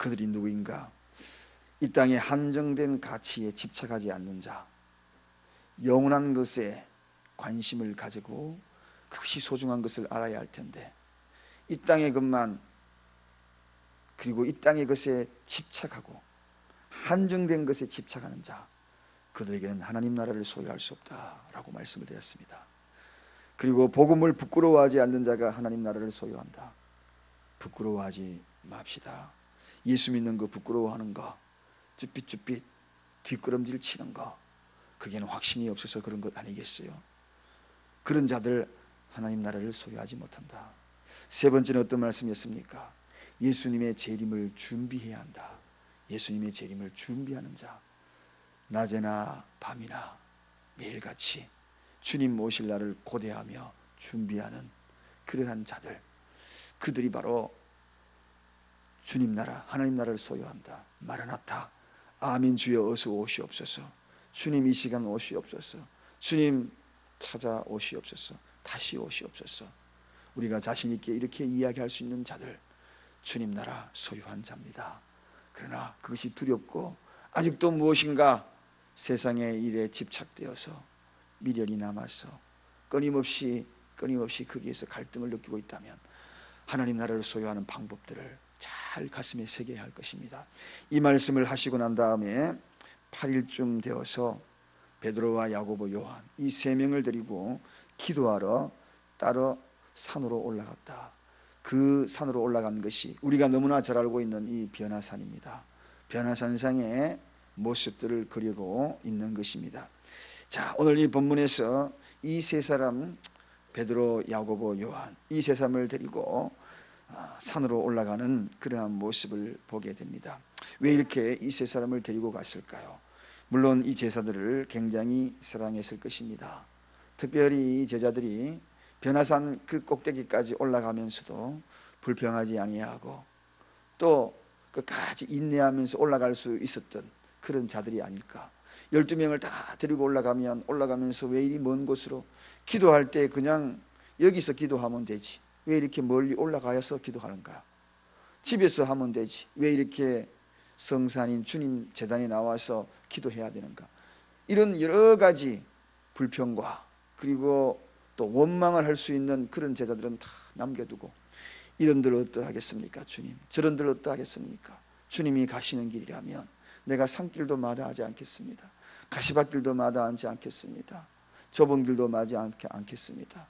그들이 누구인가? 이 땅의 한정된 가치에 집착하지 않는 자, 영원한 것에 관심을 가지고 그것이 소중한 것을 알아야 할 텐데, 이 땅의 것만, 그리고 이 땅의 것에 집착하고 한정된 것에 집착하는 자, 그들에게는 하나님 나라를 소유할 수 없다라고 말씀을 드렸습니다. 그리고 복음을 부끄러워하지 않는 자가 하나님 나라를 소유한다. 부끄러워하지 맙시다. 예수 믿는 거, 부끄러워하는 거, 쭈삣쭈삣 뒷걸음질 치는 거, 그게는 확신이 없어서 그런 것 아니겠어요? 그런 자들 하나님 나라를 소유하지 못한다. 세 번째는 어떤 말씀이었습니까? 예수님의 재림을 준비해야 한다. 예수님의 재림을 준비하는 자, 낮에나 밤이나 매일같이 주님 오실 날을 고대하며 준비하는 그러한 자들, 그들이 바로 주님 나라, 하나님 나라를 소유한다. 마라나타, 아멘 주여 어서 오시옵소서. 주님 이 시간 오시옵소서. 주님 찾아오시옵소서. 다시 오시옵소서. 우리가 자신 있게 이렇게 이야기할 수 있는 자들, 주님 나라 소유한 자입니다. 그러나 그것이 두렵고 아직도 무엇인가 세상의 일에 집착되어서 미련이 남아서 끊임없이 거기에서 갈등을 느끼고 있다면 하나님 나라를 소유하는 방법들을 잘 가슴에 새겨야 할 것입니다. 이 말씀을 하시고 난 다음에 8일쯤 되어서 베드로와 야고보, 요한 이 세 명을 데리고 기도하러 따로 산으로 올라갔다. 그 산으로 올라간 것이 우리가 너무나 잘 알고 있는 이 변화산입니다. 변화산상의 모습들을 그리고 있는 것입니다. 자, 오늘 이 본문에서 이 세 사람, 베드로, 야고보, 요한, 이 세 사람을 데리고 산으로 올라가는 그러한 모습을 보게 됩니다. 왜 이렇게 이 세 사람을 데리고 갔을까요? 물론 이 제자들을 굉장히 사랑했을 것입니다. 특별히 이 제자들이 변화산 그 꼭대기까지 올라가면서도 불평하지 아니하고 또 끝까지 인내하면서 올라갈 수 있었던 그런 자들이 아닐까. 12명을 다 데리고 올라가면서 왜 이리 먼 곳으로, 기도할 때 그냥 여기서 기도하면 되지, 왜 이렇게 멀리 올라가서 기도하는가? 집에서 하면 되지, 왜 이렇게 성산인 주님 제단에 나와서 기도해야 되는가? 이런 여러 가지 불평과 그리고 또 원망을 할 수 있는 그런 제자들은 다 남겨두고, 이런들 어떠하겠습니까? 주님, 저런들 어떠하겠습니까? 주님이 가시는 길이라면 내가 산길도 마다하지 않겠습니다. 가시밭길도 마다하지 않겠습니다. 좁은 길도 마지 않겠습니다.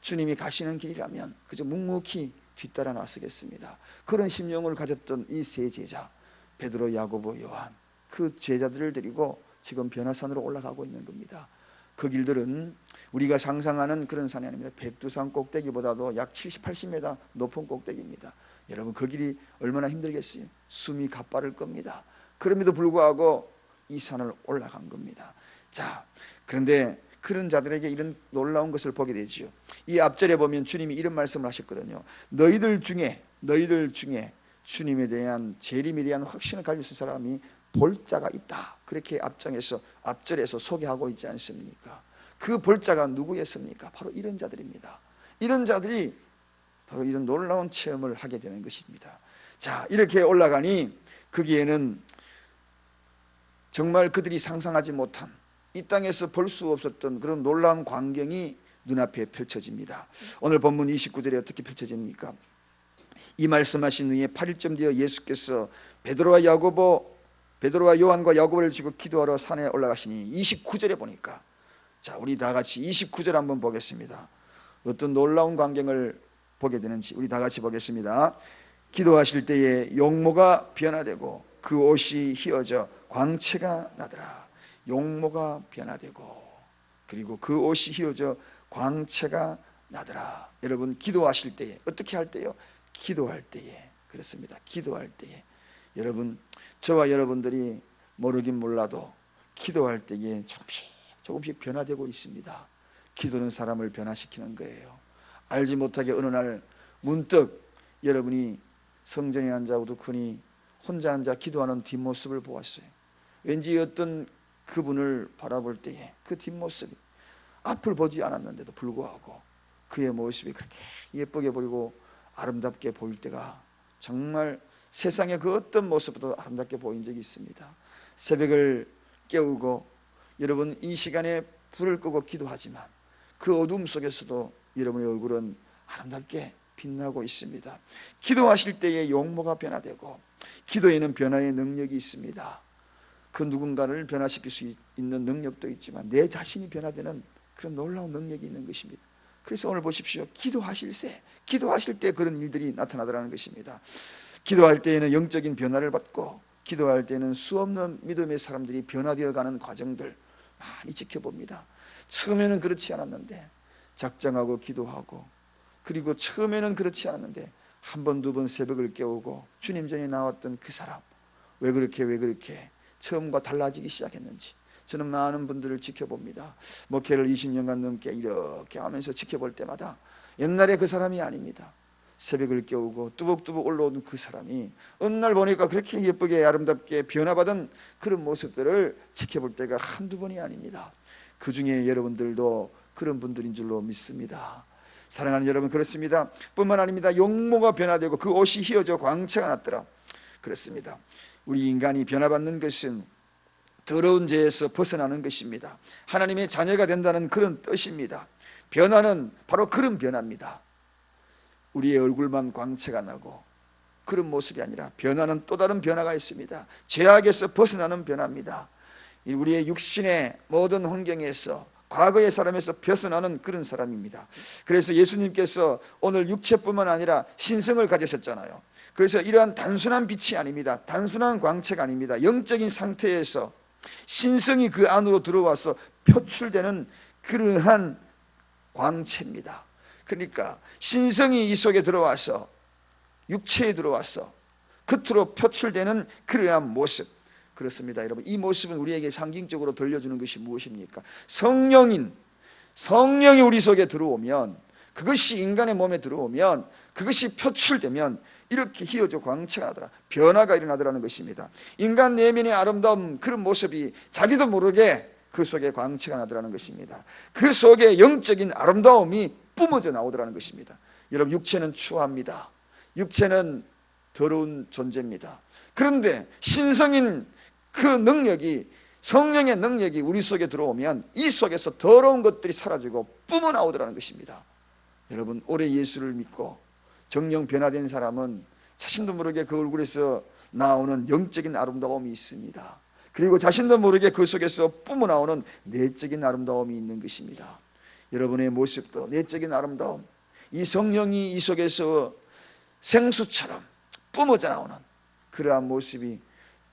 주님이 가시는 길이라면 그저 묵묵히 뒤따라 나서겠습니다. 그런 심령을 가졌던 이 세 제자, 베드로, 야고보, 요한, 그 제자들을 데리고 지금 변화산으로 올라가고 있는 겁니다. 그 길들은 우리가 상상하는 그런 산이 아닙니다. 백두산 꼭대기보다도 약 70, 80m 높은 꼭대기입니다. 여러분, 그 길이 얼마나 힘들겠어요? 숨이 가빠를 겁니다. 그럼에도 불구하고 이 산을 올라간 겁니다. 자, 그런데 그런 자들에게 이런 놀라운 것을 보게 되죠. 이 앞절에 보면 주님이 이런 말씀을 하셨거든요. 너희들 중에 주님에 대한 재림에 대한 확신을 가지고 있는 사람이 볼 자가 있다. 그렇게 앞절에서 소개하고 있지 않습니까? 그 볼 자가 누구였습니까? 바로 이런 자들입니다. 이런 자들이 바로 이런 놀라운 체험을 하게 되는 것입니다. 자, 이렇게 올라가니 거기에는 정말 그들이 상상하지 못한, 이 땅에서 볼 수 없었던 그런 놀라운 광경이 눈앞에 펼쳐집니다. 오늘 본문 29절에 어떻게 펼쳐집니까? 이 말씀하신 후에 8일쯤 되어 예수께서 베드로와 요한과 야고보를 지고 기도하러 산에 올라가시니, 29절에 보니까, 자, 우리 다 같이 29절 한번 보겠습니다. 어떤 놀라운 광경을 보게 되는지 우리 다 같이 보겠습니다. 기도하실 때에 용모가 변화되고 그 옷이 휘어져 광채가 나더라. 용모가 변화되고 그리고 그 옷이 휘어져 광채가 나더라. 여러분, 기도하실 때에 어떻게 할 때요? 기도할 때에 그렇습니다. 기도할 때에 여러분, 저와 여러분들이 모르긴 몰라도 기도할 때에 조금씩 변화되고 있습니다. 기도는 사람을 변화시키는 거예요. 알지 못하게 어느 날 문득 여러분이 성전에 앉아 우두커니 혼자 앉아 기도하는 뒷모습을 보았어요. 왠지 어떤 그분을 바라볼 때에 그 뒷모습이, 앞을 보지 않았는데도 불구하고 그의 모습이 그렇게 예쁘게 보이고 아름답게 보일 때가 정말 세상의 그 어떤 모습보다 아름답게 보인 적이 있습니다. 새벽을 깨우고 여러분 이 시간에 불을 끄고 기도하지만 그 어둠 속에서도 여러분의 얼굴은 아름답게 빛나고 있습니다. 기도하실 때에 용모가 변화되고 기도에는 변화의 능력이 있습니다. 그 누군가를 변화시킬 수 있는 능력도 있지만 내 자신이 변화되는 그런 놀라운 능력이 있는 것입니다. 그래서 오늘 보십시오. 기도하실 때 그런 일들이 나타나더라는 것입니다. 기도할 때에는 영적인 변화를 받고 기도할 때는 수없는 믿음의 사람들이 변화되어가는 과정들 많이 지켜봅니다. 처음에는 그렇지 않았는데 작정하고 기도하고, 그리고 처음에는 그렇지 않았는데 한 번, 두 번 새벽을 깨우고 주님 전에 나왔던 그 사람 왜 그렇게 처음과 달라지기 시작했는지 저는 많은 분들을 지켜봅니다. 목회를 20년간 넘게 이렇게 하면서 지켜볼 때마다 옛날에 그 사람이 아닙니다. 새벽을 깨우고 뚜벅뚜벅 올라오는 그 사람이 어느 날 보니까 그렇게 예쁘게 아름답게 변화받은 그런 모습들을 지켜볼 때가 한두 번이 아닙니다. 그 중에 여러분들도 그런 분들인 줄로 믿습니다. 사랑하는 여러분, 그렇습니다. 뿐만 아닙니다. 용모가 변화되고 그 옷이 휘어져 광채가 났더라. 그렇습니다. 우리 인간이 변화받는 것은 더러운 죄에서 벗어나는 것입니다. 하나님의 자녀가 된다는 그런 뜻입니다. 변화는 바로 그런 변화입니다. 우리의 얼굴만 광채가 나고 그런 모습이 아니라 변화는 또 다른 변화가 있습니다. 죄악에서 벗어나는 변화입니다. 우리의 육신의 모든 환경에서, 과거의 사람에서 벗어나는 그런 사람입니다. 그래서 예수님께서 오늘 육체뿐만 아니라 신성을 가지셨잖아요. 그래서 이러한 단순한 빛이 아닙니다. 단순한 광채가 아닙니다. 영적인 상태에서 신성이 그 안으로 들어와서 표출되는 그러한 광채입니다. 그러니까 신성이 이 속에 들어와서 육체에 들어와서 겉으로 표출되는 그러한 모습, 그렇습니다. 여러분, 이 모습은 우리에게 상징적으로 들려주는 것이 무엇입니까? 성령이 우리 속에 들어오면, 그것이 인간의 몸에 들어오면, 그것이 표출되면 이렇게 휘어져 광채가 나더라, 변화가 일어나더라는 것입니다. 인간 내면의 아름다운 그런 모습이 자기도 모르게 그 속에 광채가 나더라는 것입니다. 그 속에 영적인 아름다움이 뿜어져 나오더라는 것입니다. 여러분, 육체는 추합니다. 육체는 더러운 존재입니다. 그런데 신성인 그 능력이, 성령의 능력이 우리 속에 들어오면 이 속에서 더러운 것들이 사라지고 뿜어 나오더라는 것입니다. 여러분, 오래 예수를 믿고 정령 변화된 사람은 자신도 모르게 그 얼굴에서 나오는 영적인 아름다움이 있습니다. 그리고 자신도 모르게 그 속에서 뿜어 나오는 내적인 아름다움이 있는 것입니다. 여러분의 모습도 내적인 아름다움, 이 성령이 이 속에서 생수처럼 뿜어져 나오는 그러한 모습이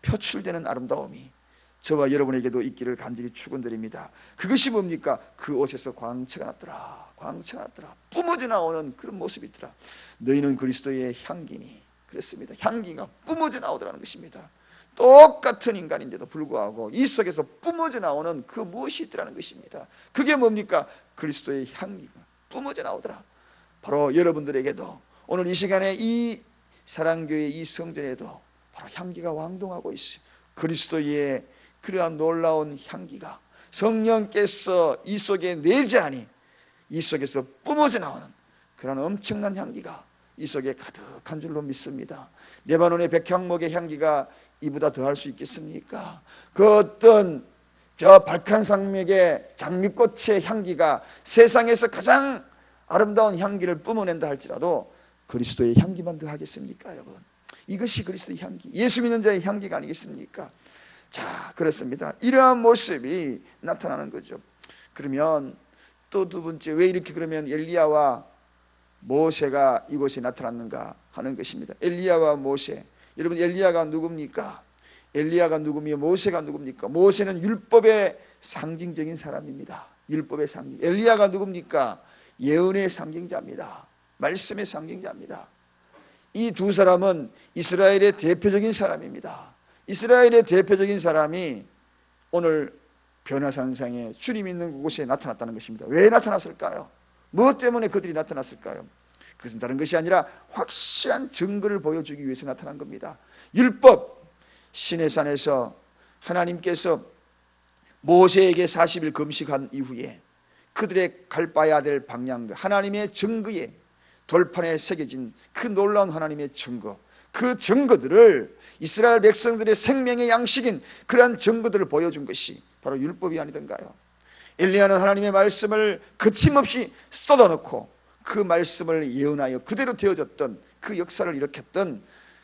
표출되는 아름다움이 저와 여러분에게도 있기를 간절히 축원드립니다. 그것이 뭡니까? 그 옷에서 광채가 났더라. 광채가 났더라. 뿜어져 나오는 그런 모습이 있더라. 너희는 그리스도의 향기니. 그렇습니다. 향기가 뿜어져 나오더라는 것입니다. 똑같은 인간인데도 불구하고 이 속에서 뿜어져 나오는 그 무엇이 있더라는 것입니다. 그게 뭡니까? 그리스도의 향기가 뿜어져 나오더라. 바로 여러분들에게도 오늘 이 시간에 이 사랑교회 이 성전에도 바로 향기가 왕동하고 있어요. 그리스도의 그러한 놀라운 향기가 성령께서 이 속에 내재하니 이 속에서 뿜어져 나오는 그런 엄청난 향기가 이 속에 가득한 줄로 믿습니다. 레바논의 백향목의 향기가 이보다 더할 수 있겠습니까? 그 어떤 저 발칸산맥의 장미꽃의 향기가 세상에서 가장 아름다운 향기를 뿜어낸다 할지라도 그리스도의 향기만 더하겠습니까, 여러분? 이것이 그리스도의 향기, 예수 믿는 자의 향기가 아니겠습니까? 자, 그렇습니다. 이러한 모습이 나타나는 거죠. 그러면 또 두 번째, 왜 이렇게 그러면 엘리야와 모세가 이곳에 나타났는가 하는 것입니다. 엘리야와 모세, 여러분, 엘리야가 누굽니까? 엘리야가 누구며 모세가 누굽니까? 모세는 율법의 상징적인 사람입니다. 율법의 상징. 엘리야가 누굽니까? 예언의 상징자입니다. 말씀의 상징자입니다. 이 두 사람은 이스라엘의 대표적인 사람입니다. 이스라엘의 대표적인 사람이 오늘 변화산상에 주님 있는 곳에 나타났다는 것입니다. 왜 나타났을까요? 무엇 때문에 그들이 나타났을까요? 그것은 다른 것이 아니라 확실한 증거를 보여주기 위해서 나타난 겁니다. 율법, 시내산에서 하나님께서 모세에게 40일 금식한 이후에 그들의 갈 바야 될 방향, 하나님의 증거에 돌판에 새겨진 그 놀라운 하나님의 증거, 그 증거들을, 이스라엘 백성들의 생명의 양식인 그러한 증거들을 보여준 것이 바로 율법이 아니던가요? 엘리야는 하나님의 말씀을 거침없이 쏟아놓고 그 말씀을 예언하여 그대로 되어졌던, 그 역사를 일으켰던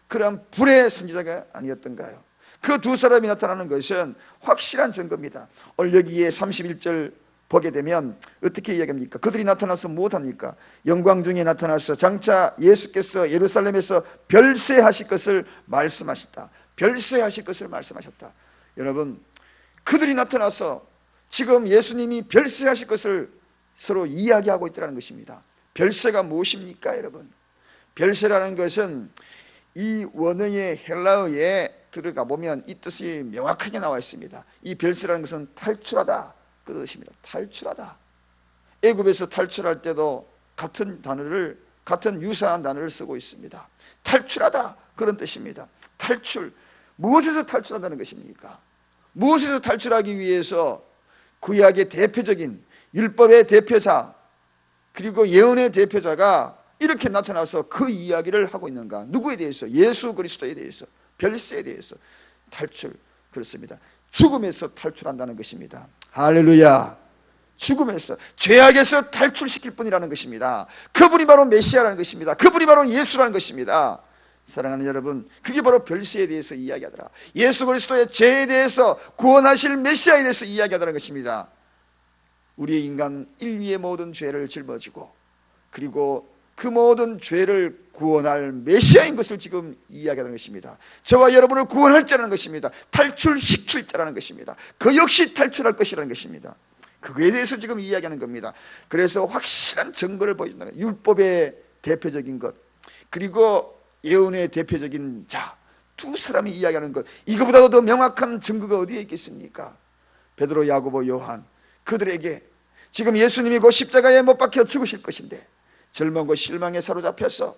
그러한 불의 선지자가 아니었던가요? 그 두 사람이 나타나는 것은 확실한 증거입니다. 오늘 여기에 31절 보게 되면 어떻게 이야기합니까? 그들이 나타나서 무엇합니까? 영광 중에 나타나서 장차 예수께서 예루살렘에서 별세하실 것을 말씀하셨다. 별세하실 것을 말씀하셨다. 여러분, 그들이 나타나서 지금 예수님이 별세하실 것을 서로 이야기하고 있다는 것입니다. 별세가 무엇입니까, 여러분? 별세라는 것은 이 원어의 헬라어에 들어가 보면 이 뜻이 명확하게 나와 있습니다. 이 별세라는 것은 탈출하다, 그 뜻입니다. 탈출하다. 애굽에서 탈출할 때도 같은 단어를, 같은 유사한 단어를 쓰고 있습니다. 탈출하다, 그런 뜻입니다. 탈출, 무엇에서 탈출한다는 것입니까? 무엇에서 탈출하기 위해서 구약의 대표적인 율법의 대표자 그리고 예언의 대표자가 이렇게 나타나서 그 이야기를 하고 있는가? 누구에 대해서? 예수 그리스도에 대해서, 별세에 대해서. 탈출, 그렇습니다. 죽음에서 탈출한다는 것입니다. 할렐루야. 죽음에서, 죄악에서 탈출시킬 분이라는 것입니다. 그분이 바로 메시아라는 것입니다. 그분이 바로 예수라는 것입니다. 사랑하는 여러분, 그게 바로 별세에 대해서 이야기하더라. 예수 그리스도의 죄에 대해서, 구원하실 메시아에 대해서 이야기하더라는 것입니다. 우리의 인간 인류의 모든 죄를 짊어지고 그리고 그 모든 죄를 구원할 메시아인 것을 지금 이야기하는 것입니다. 저와 여러분을 구원할 자라는 것입니다. 탈출시킬 자라는 것입니다. 그 역시 탈출할 것이라는 것입니다. 그거에 대해서 지금 이야기하는 겁니다. 그래서 확실한 증거를 보여준다는 거예요. 율법의 대표적인 것 그리고 예언의 대표적인 자, 두 사람이 이야기하는 것, 이거보다도 더 명확한 증거가 어디에 있겠습니까? 베드로, 야고보, 요한, 그들에게 지금 예수님이 곧 십자가에 못 박혀 죽으실 것인데 절망과 실망에 사로잡혀서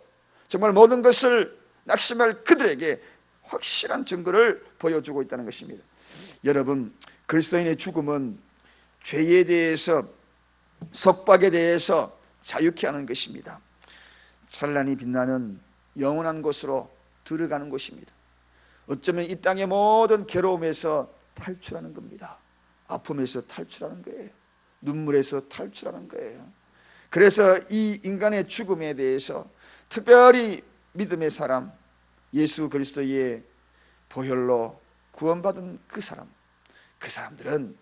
정말 모든 것을 낙심할 그들에게 확실한 증거를 보여주고 있다는 것입니다. 여러분, 그리스도인의 죽음은 죄에 대해서, 속박에 대해서 자유케 하는 것입니다. 찬란히 빛나는 영원한 곳으로 들어가는 곳입니다. 어쩌면 이 땅의 모든 괴로움에서 탈출하는 겁니다. 아픔에서 탈출하는 거예요. 눈물에서 탈출하는 거예요. 그래서 이 인간의 죽음에 대해서 특별히 믿음의 사람, 예수 그리스도의 보혈로 구원받은 그 사람들은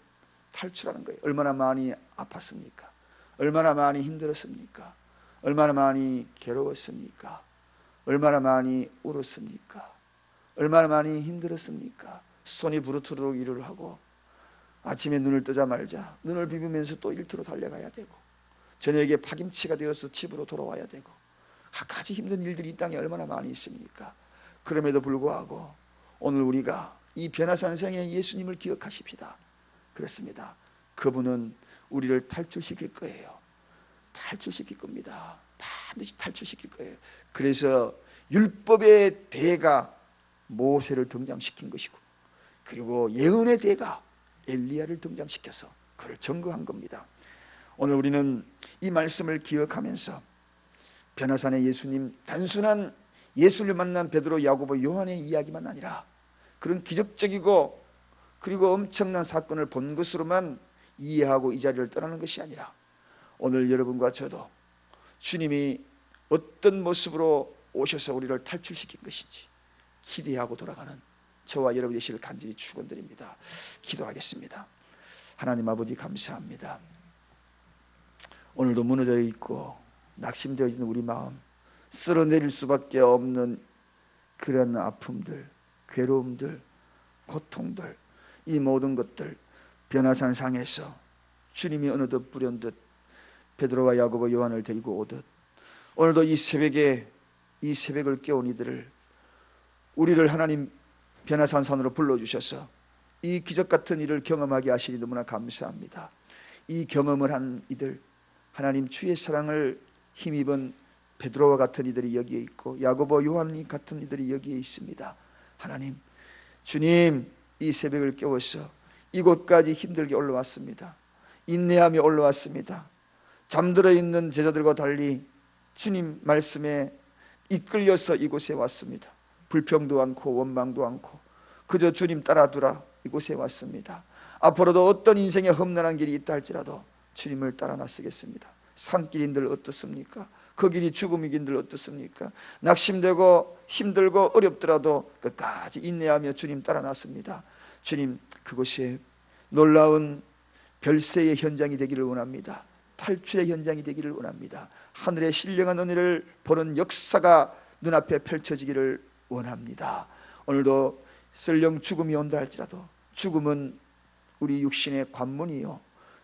탈출하는 거예요. 얼마나 많이 아팠습니까? 얼마나 많이 힘들었습니까? 얼마나 많이 괴로웠습니까? 얼마나 많이 울었습니까? 얼마나 많이 힘들었습니까? 손이 부르트도록 일을 하고 아침에 눈을 뜨자마자 눈을 비비면서 또 일터로 달려가야 되고 저녁에 파김치가 되어서 집으로 돌아와야 되고 갖가지 힘든 일들이 이 땅에 얼마나 많이 있습니까? 그럼에도 불구하고 오늘 우리가 이 변화산생의 예수님을 기억하십시다. 그렇습니다. 그분은 우리를 탈출시킬 거예요. 탈출시킬 겁니다. 반드시 탈출시킬 거예요. 그래서 율법의 대가 모세를 등장시킨 것이고 그리고 예언의 대가 엘리야를 등장시켜서 그를 증거한 겁니다. 오늘 우리는 이 말씀을 기억하면서 변화산의 예수님, 단순한 예수를 만난 베드로, 야고보, 요한의 이야기만 아니라 그런 기적적이고 그리고 엄청난 사건을 본 것으로만 이해하고 이 자리를 떠나는 것이 아니라 오늘 여러분과 저도 주님이 어떤 모습으로 오셔서 우리를 탈출시킨 것인지 기대하고 돌아가는 저와 여러분 되시길 간절히 축원드립니다. 기도하겠습니다. 하나님 아버지 감사합니다. 오늘도 무너져 있고 낙심되어 있는 우리 마음, 쓸어내릴 수밖에 없는 그런 아픔들, 괴로움들, 고통들, 이 모든 것들 변화산 상에서 주님이 어느덧 부련듯 베드로와 야고보, 요한을 데리고 오듯 오늘도 이 새벽에 이 새벽을 깨운 이들을, 우리를 하나님 변화산 산으로 불러주셔서 이 기적 같은 일을 경험하게 하시니 너무나 감사합니다. 이 경험을 한 이들, 하나님 주의 사랑을 힘입은 베드로와 같은 이들이 여기에 있고 야고보, 요한 같은 이들이 여기에 있습니다. 하나님, 주님 이 새벽을 깨워서 이곳까지 힘들게 올라왔습니다. 인내하며 올라왔습니다. 잠들어 있는 제자들과 달리 주님 말씀에 이끌려서 이곳에 왔습니다. 불평도 않고 원망도 않고 그저 주님 따라두라 이곳에 왔습니다. 앞으로도 어떤 인생의 험난한 길이 있다 할지라도 주님을 따라 나서겠습니다. 산길인들 어떻습니까? 그 길이 죽음이긴들 어떻습니까? 낙심되고 힘들고 어렵더라도 끝까지 인내하며 주님 따라 나섭니다. 주님, 그곳이 놀라운 별세의 현장이 되기를 원합니다. 탈출의 현장이 되기를 원합니다. 하늘의 신령한 은혜를 보는 역사가 눈앞에 펼쳐지기를 원합니다. 오늘도 설령 죽음이 온다 할지라도 죽음은 우리 육신의 관문이요,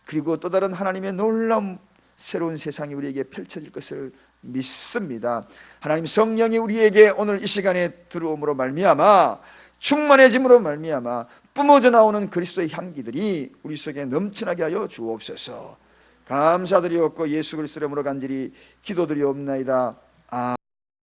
그리고 또 다른 하나님의 놀라운 새로운 세상이 우리에게 펼쳐질 것을 믿습니다. 하나님 성령이 우리에게 오늘 이 시간에 들어옴으로 말미암아, 충만해짐으로 말미암아 뿜어져 나오는 그리스도의 향기들이 우리 속에 넘쳐나게 하여 주옵소서. 감사드리옵고 예수 그리스도 이름으로 간절히 기도드리옵나이다.